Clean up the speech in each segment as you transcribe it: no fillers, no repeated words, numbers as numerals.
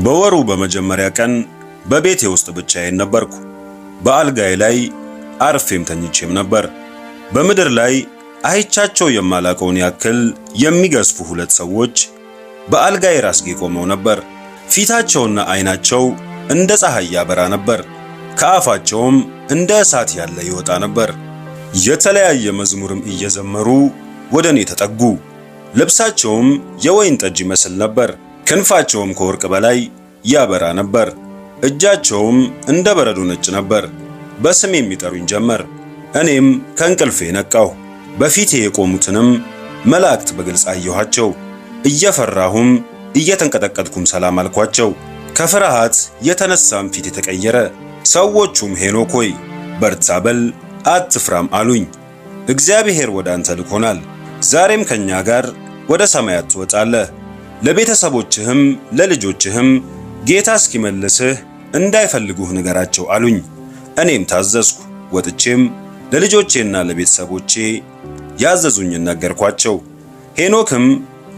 በወሩ በመጀመሪያ ቀን በቤቴ ውስጥ ብቻዬን ነበርኩ። በአልጋዬ ላይ አርፌም ተኝቼም ነበር። በምድር ላይ አይቻቸው የማላቀውን ያክል የሚገዝፉ ሁለት ሰዎች በአልጋዬ ራስጌ ቆመው ነበር። ፊታቸውና አይናቸው እንደ ፀሐይ ያበራ ነበር። ከአፋቸውም እንደ እሳት ያለ ይወጣ ነበር። የተለያየ መዝሙርም እየዘመሩ ወደ እኔ ተጠጉ። ልብሳቸውም የወይን ጠጅ ይመስል ነበር። ክንፋቸውም ከወርቅ በላይ ያበራ ነበር። እጃቸውም እንደ በረዶ ነጭ ነበር። በስሜ የሚጠሩኝ ጀመር። እኔም ከእንቅልፌ ነቃሁ። በፊቴ የቆሙትንም መላእክት በግልጽ አየኋቸው። እየፈራሁም እየተንቀጠቀጥኩም ሰላም አልኳቸው። ከፍርሃት የተነሳም ፊት የተቀየረ። ሰዎቹም ሄኖክ ሆይ በርታ በል አትፍራም አሉኝ። እግዚአብሔር ወደ አንተ ልኮናል። ዛሬም ከኛ ጋር ወደ ሰማያት ትወጣለህ። ለቤተሰቦችህም ለልጆችህም ጌታ እስኪመልስህ እንዳይፈልጉህ ንገራቸው አሉኝ። እኔም ታዘዝኩ። ወጥቼም ለልጆቼና ለቤተሰቦቼ ያዘዙኝን ነገርኳቸው። ሄኖክም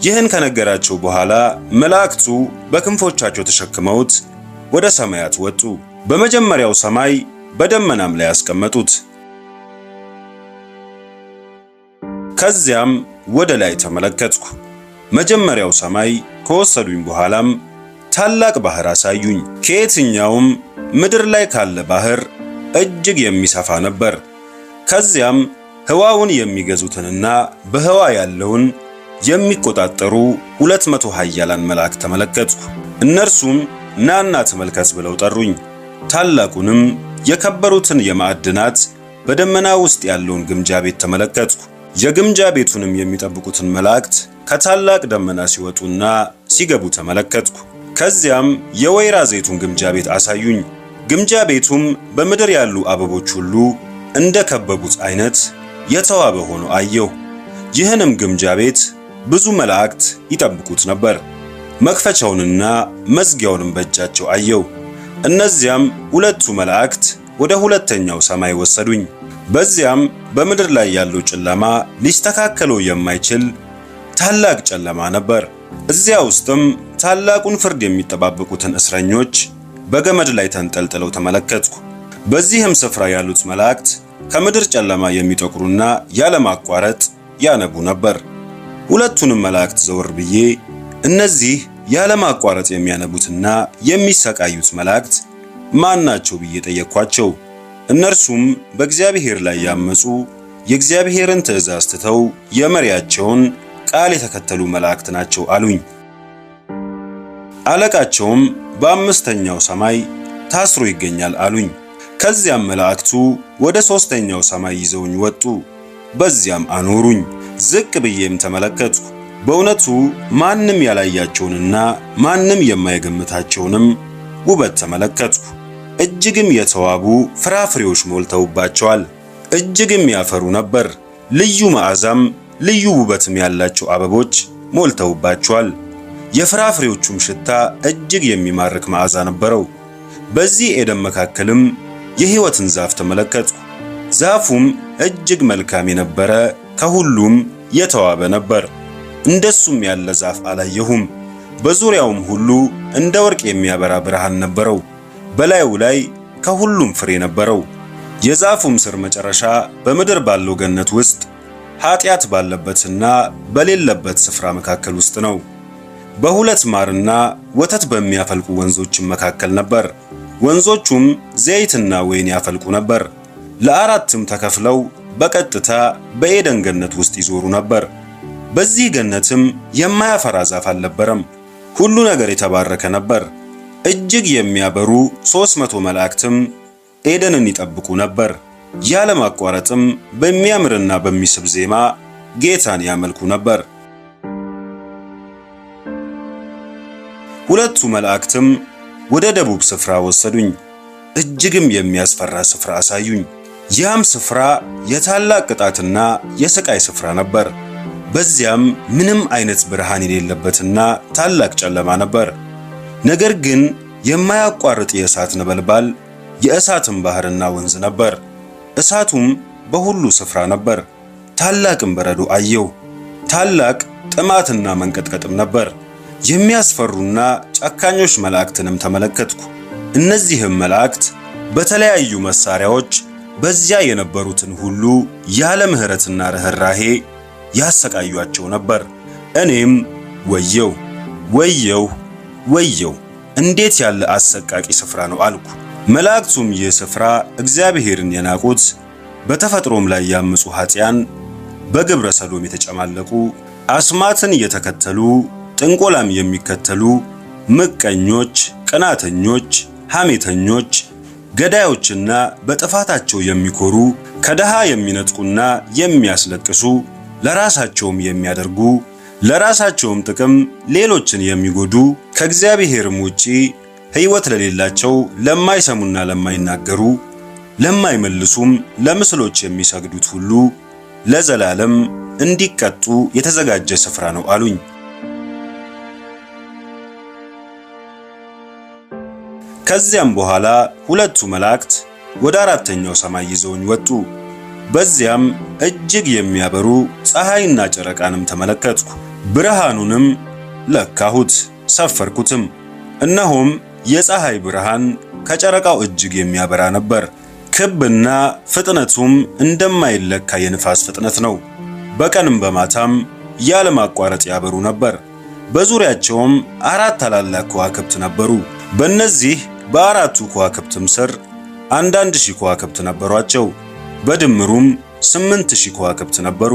ይህን ከነገራቸው በኋላ መላእክቱ በክንፎቻቸው ተሸክመውት ወደ ሰማያት ወጡ። በመጀመሪያው ሰማይ በደመናም ላይ አስቀመጡት። ከዚያም ወደ ላይ ተመለከትኩ። መጀመሪያው ሰማይ ከወሰዱኝ በኋላም ታላቅ ባህር አሳዩኝ። ከየትኛውም ምድር ላይ ካለ ባህር እጅግ የሚሰፋ ነበር። ከዚያም ህዋውን የሚገዙትንና በህዋ ያለውን የሚቆጣጠሩ 200 ኃያላን መላእክት ተመለከትኩ። እነርሱም ናና ተመልከት ብለው ጠሩኝ። ታላቁንም የከበሩትን የማዕድናት በደመና ውስጥ ያለውን ግምጃ ቤት ተመለከትኩ። የግምጃ ቤቱንም የሚጠብቁትን መላእክት ከታላቅ ደመና ሲወጡና ሲገቡ ተመለከትኩ። ከዚያም የወይራ ዘይቱን ግምጃ ቤት አሳዩኝ። ግምጃ ቤቱም በምድር ያሉ አበቦች ሁሉ እንደ ከበቡት አይነት የተዋበ ሆኖ አየሁ። ይህንም ግምጃ ቤት ብዙ መላእክት ይጠብቁት ነበር። መክፈቻውንና መዝጊያውንም በእጃቸው አየሁ። እነዚያም ሁለቱ መላእክት ወደ ሁለተኛው ሰማይ ወሰዱኝ። በዚያም በምድር ላይ ያለው ጨለማ ሊስተካከለው የማይችል ታላቅ ጨለማ ነበር። እዚያ ውስጥም ታላቁን ፍርድ የሚጠባበቁትን እስረኞች በገመድ ላይ ተንጠልጥለው ተመለከትኩ። በዚህም ስፍራ ያሉት መላእክት ከምድር ጨለማ የሚጠቁሩና ያለማቋረጥ ያነቡ ነበር። ሁለቱንም መላእክት ዘወር ብዬ እነዚህ ያለማቋረጥ የሚያነቡትና የሚሰቃዩት መላእክት ማን ናቸው ብዬ ጠየቅኳቸው። እነርሱም በእግዚአብሔር ላይ ያመፁ የእግዚአብሔርን ትእዛዝ ትተው የመሪያቸውን ቃል የተከተሉ መላእክት ናቸው አሉኝ። አለቃቸውም በአምስተኛው ሰማይ ታስሮ ይገኛል አሉኝ። ከዚያም መላእክቱ ወደ ሦስተኛው ሰማይ ይዘውኝ ወጡ። በዚያም አኖሩኝ። ዝቅ ብዬም ተመለከትኩ። በእውነቱ ማንም ያላያቸውንና ማንም የማይገምታቸውንም ውበት ተመለከትኩ። እጅግም የተዋቡ ፍራፍሬዎች ሞልተውባቸዋል። እጅግም ያፈሩ ነበር። ልዩ መዓዛም ልዩ ውበትም ያላቸው አበቦች ሞልተውባቸዋል። የፍራፍሬዎቹም ሽታ እጅግ የሚማርክ መዓዛ ነበረው። በዚህ ኤደን መካከልም የሕይወትን ዛፍ ተመለከትኩ። ዛፉም እጅግ መልካም የነበረ ከሁሉም የተዋበ ነበር። እንደሱም ያለ ዛፍ አላየሁም። በዙሪያውም ሁሉ እንደ ወርቅ የሚያበራ ብርሃን ነበረው። በላዩ ላይ ከሁሉም ፍሬ ነበረው። የዛፉም ስር መጨረሻ በምድር ባለው ገነት ውስጥ ኃጢአት ባለበትና በሌለበት ስፍራ መካከል ውስጥ ነው። በሁለት ማርና ወተት በሚያፈልቁ ወንዞችም መካከል ነበር። ወንዞቹም ዘይትና ወይን ያፈልቁ ነበር። ለአራትም ተከፍለው በቀጥታ በኤደን ገነት ውስጥ ይዞሩ ነበር። በዚህ ገነትም የማያፈራ ዛፍ አልነበረም። ሁሉ ነገር የተባረከ ነበር። እጅግ የሚያበሩ 300 መላእክትም ኤደንን ይጠብቁ ነበር። ያለማቋረጥም በሚያምርና በሚስብ ዜማ ጌታን ያመልኩ ነበር። ሁለቱ መላእክትም ወደ ደቡብ ስፍራ ወሰዱኝ። እጅግም የሚያስፈራ ስፍራ አሳዩኝ። ያም ስፍራ የታላቅ ቅጣትና የስቃይ ስፍራ ነበር። በዚያም ምንም አይነት ብርሃን የሌለበትና ታላቅ ጨለማ ነበር። ነገር ግን የማያቋርጥ የእሳት ነበልባል የእሳትም ባህርና ወንዝ ነበር። እሳቱም በሁሉ ስፍራ ነበር። ታላቅም በረዶ አየሁ። ታላቅ ጥማትና መንቀጥቀጥም ነበር። የሚያስፈሩና ጨካኞች መላእክትንም ተመለከትኩ። እነዚህም መላእክት በተለያዩ መሳሪያዎች በዚያ የነበሩትን ሁሉ ያለ ምሕረትና ርኅራኄ ያሰቃዩአቸው ነበር። እኔም ወየው ወየው ወየው እንዴት ያለ አሰቃቂ ስፍራ ነው አልኩ። መላእክቱም ይህ ስፍራ እግዚአብሔርን የናቁት፣ በተፈጥሮም ላይ ያመፁ ኃጢያን፣ በግብረ ሰዶም የተጨማለቁ፣ አስማትን የተከተሉ፣ ጥንቆላም የሚከተሉ፣ ምቀኞች፣ ቅናተኞች፣ ሐሜተኞች፣ ገዳዮችና በጥፋታቸው የሚኮሩ፣ ከድሃ የሚነጥቁና የሚያስለቅሱ፣ ለራሳቸውም የሚያደርጉ፣ ለራሳቸውም ጥቅም ሌሎችን የሚጎዱ፣ ከእግዚአብሔርም ውጪ ሕይወት ለሌላቸው፣ ለማይሰሙና ለማይናገሩ፣ ለማይመልሱም ለምስሎች የሚሰግዱት ሁሉ ለዘላለም እንዲቀጡ የተዘጋጀ ስፍራ ነው አሉኝ። ከዚያም በኋላ ሁለቱ መላእክት ወደ አራተኛው ሰማይ ይዘውኝ ወጡ። በዚያም እጅግ የሚያበሩ ፀሐይና ጨረቃንም ተመለከትኩ። ብርሃኑንም ለካሁት፣ ሰፈርኩትም። እነሆም የፀሐይ ብርሃን ከጨረቃው እጅግ የሚያበራ ነበር። ክብና ፍጥነቱም እንደማይለካ የንፋስ ፍጥነት ነው። በቀንም በማታም ያለማቋረጥ ያበሩ ነበር። በዙሪያቸውም 4 ታላላቅ ከዋክብት ነበሩ። በእነዚህ በአራቱ ከዋክብትም ስር 1,000 ከዋክብት ነበሯቸው። በድምሩም 8,000 ከዋክብት ነበሩ።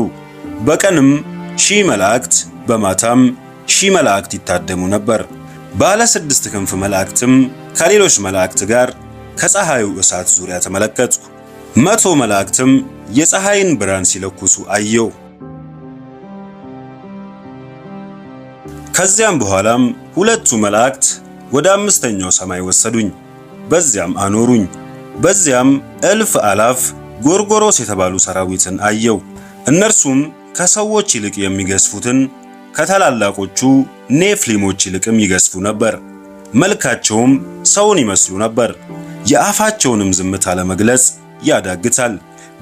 በቀንም 1,000 መላእክት፣ በማታም 1,000 መላእክት ይታደሙ ነበር። ባለ 6 ክንፍ መላእክትም ከሌሎች መላእክት ጋር ከፀሐዩ እሳት ዙሪያ ተመለከትኩ። 100 መላእክትም የፀሐይን ብርሃን ሲለኩሱ አየው። ከዚያም በኋላም ሁለቱ መላእክት ወደ 5ኛው ሰማይ ወሰዱኝ። በዚያም አኖሩኝ። በዚያም እልፍ አላፍ ጎርጎሮስ የተባሉ ሰራዊትን አየው። እነርሱም ከሰዎች ይልቅ የሚገዝፉትን ከታላላቆቹ ኔፍሊሞች ይልቅም ይገዝፉ ነበር። መልካቸውም ሰውን ይመስሉ ነበር። የአፋቸውንም ዝምታ ለመግለጽ ያዳግታል።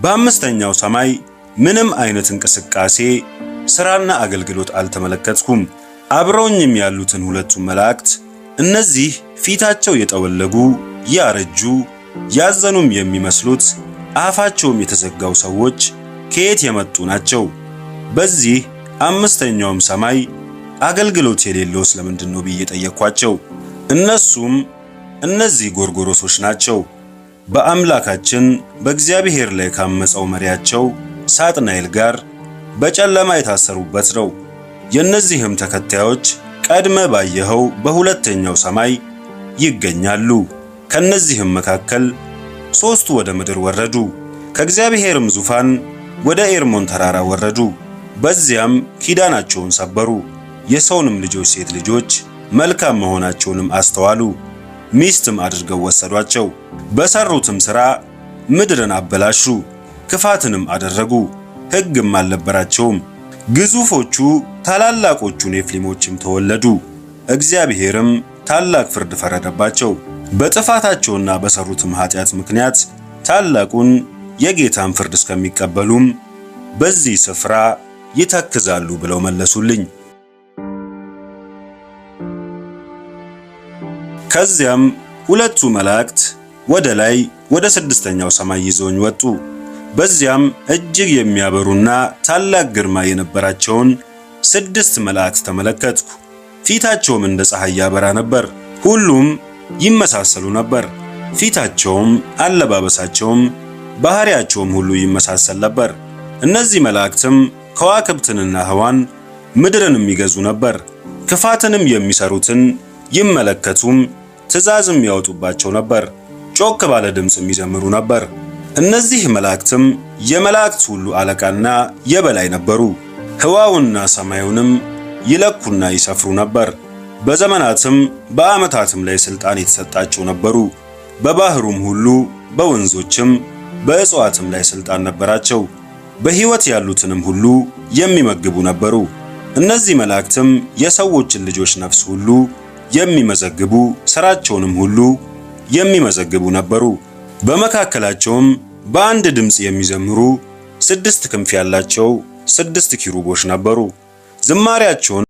በ5ኛው ሰማይ ምንም አይነት እንቅስቃሴ፣ ሥራና አገልግሎት አልተመለከትኩም። አብረውኝም ያሉትን ሁለቱን መላእክት እነዚህ ፊታቸው የጠወለጉ፣ ያረጁ፣ ያዘኑም የሚመስሉት አፋቸውም የተዘጋው ሰዎች ከየት የመጡ ናቸው? በዚህ 5ኛውም ሰማይ አገልግሎት የሌለው ስለምንድን ነው ብዬ ጠየቅኳቸው። እነሱም እነዚህ ጎርጎሮሶች ናቸው፣ በአምላካችን በእግዚአብሔር ላይ ካመፀው መሪያቸው ሳጥናኤል ጋር በጨለማ የታሰሩበት ነው። የእነዚህም ተከታዮች ቀድመ ባየኸው በሁለተኛው ሰማይ ይገኛሉ። ከነዚህም መካከል 3ቱ ወደ ምድር ወረዱ፣ ከእግዚአብሔርም ዙፋን ወደ ኤርሞን ተራራ ወረዱ። በዚያም ኪዳናቸውን ሰበሩ። የሰውንም ልጆች ሴት ልጆች መልካም መሆናቸውንም አስተዋሉ፣ ሚስትም አድርገው ወሰዷቸው። በሰሩትም ሥራ ምድርን አበላሹ፣ ክፋትንም አደረጉ፣ ሕግም አልነበራቸውም። ግዙፎቹ ታላላቆቹ ኔፍሊሞችም ተወለዱ። እግዚአብሔርም ታላቅ ፍርድ ፈረደባቸው። በጥፋታቸውና በሰሩትም ኃጢአት ምክንያት ታላቁን የጌታን ፍርድ እስከሚቀበሉም በዚህ ስፍራ ይተክዛሉ ብለው መለሱልኝ። ከዚያም ሁለቱ መላእክት ወደ ላይ ወደ 6ኛው ሰማይ ይዘውኝ ወጡ። በዚያም እጅግ የሚያበሩና ታላቅ ግርማ የነበራቸውን 6 መላእክት ተመለከትኩ። ፊታቸውም እንደ ፀሐይ ያበራ ነበር። ሁሉም ይመሳሰሉ ነበር። ፊታቸውም፣ አለባበሳቸውም፣ ባህሪያቸውም ሁሉ ይመሳሰል ነበር። እነዚህ መላእክትም ከዋክብትንና ሕዋን ምድርንም ይገዙ ነበር። ክፋትንም የሚሰሩትን ይመለከቱም ትእዛዝም ያወጡባቸው ነበር። ጮክ ባለ ድምፅም ይዘምሩ ነበር። እነዚህ መላእክትም የመላእክት ሁሉ አለቃና የበላይ ነበሩ። ሕዋውንና ሰማዩንም ይለኩና ይሰፍሩ ነበር። በዘመናትም በዓመታትም ላይ ሥልጣን የተሰጣቸው ነበሩ። በባህሩም ሁሉ በወንዞችም በእጽዋትም ላይ ሥልጣን ነበራቸው። በሕይወት ያሉትንም ሁሉ የሚመግቡ ነበሩ። እነዚህ መላእክትም የሰዎችን ልጆች ነፍስ ሁሉ የሚመዘግቡ፣ ሥራቸውንም ሁሉ የሚመዘግቡ ነበሩ። በመካከላቸውም በአንድ ድምፅ የሚዘምሩ 6 ክንፍ ያላቸው 6 ኪሩቦች ነበሩ። ዝማሬያቸውን